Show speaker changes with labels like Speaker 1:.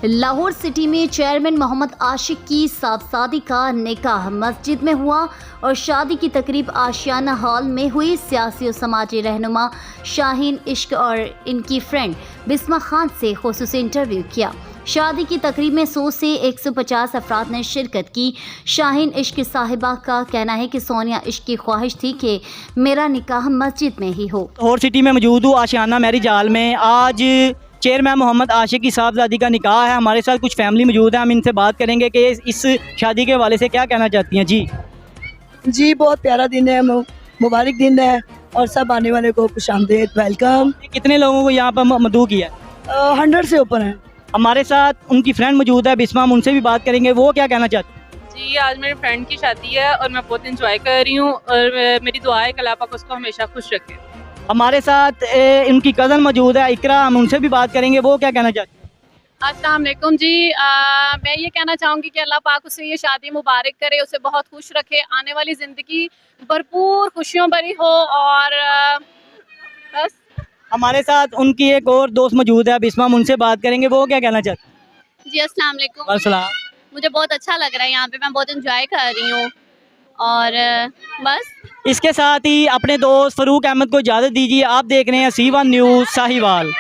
Speaker 1: Lahore city में chairman Mohammad आशिक की साहबजादी का निकाह मस्जिद में हुआ और शादी की तकरीब आशियाना हॉल में हुई। सियासी और समाजी रहनुमा शाहीन इश्क और इनकी फ्रेंड बिस्मा खान से खुसूसी इंटरव्यू किया। शादी की तकरीब में 100 से 150 अफराद ने शिरकत की। शाहीन इश्क साहिबा का कहना है कि सोनिया इश्क की ख्वाहिश थी कि मेरा निकाह मस्जिद में ही हो।
Speaker 2: लाहौर सिटी में मौजूद हूँ आशियाना मैरिज हॉल में। आज चेयरमैन मोहम्मद आशिक की साहबजादी का निकाह है। हमारे साथ कुछ फैमिली मौजूद है, हम इनसे बात करेंगे कि इस शादी के हवाले से क्या कहना चाहती हैं। जी
Speaker 3: बहुत प्यारा दिन है, मुबारक दिन है और सब आने वाले को खुशामदीद, वेलकम।
Speaker 2: कितने लोगों को यहाँ पर मदऊ किया?
Speaker 3: 100 से ऊपर है।
Speaker 2: हमारे साथ उनकी फ्रेंड मौजूद है बिस्मा, हम उनसे भी बात करेंगे, वो क्या कहना चाहती हैं।
Speaker 4: जी, आज मेरे फ्रेंड की शादी है और मैं बहुत इंजॉय कर रही हूँ और मेरी दुआ है कि अल्लाह पाक उसको हमेशा खुश रखे।
Speaker 2: हमारे साथ उनकी कज़न मौजूद है इकरा, हम उनसे भी बात करेंगे, वो क्या कहना चाहती हैं।
Speaker 5: अस्सलाम वालेकुम जी। मैं ये कहना चाहूँगी कि अल्लाह पाक उसे ये शादी मुबारक करे, उसे बहुत खुश रखे, आने वाली ज़िंदगी भरपूर खुशियों भरी हो और बस।
Speaker 2: हमारे साथ उनकी एक और दोस्त मौजूद है बिस्मा, हम उनसे बात करेंगे, वो क्या कहना चाहती हैं।
Speaker 5: जी अस्सलाम वालेकुम।
Speaker 2: अस्सलाम।
Speaker 5: मुझे बहुत अच्छा लग रहा है यहाँ पे, मैं बहुत इंजॉय कर रही हूँ और बस।
Speaker 2: इसके साथ ही अपने दोस्त फरूक अहमद को इजाज़त दीजिए। आप देख रहे हैं C1 न्यूज़ साहिवाल।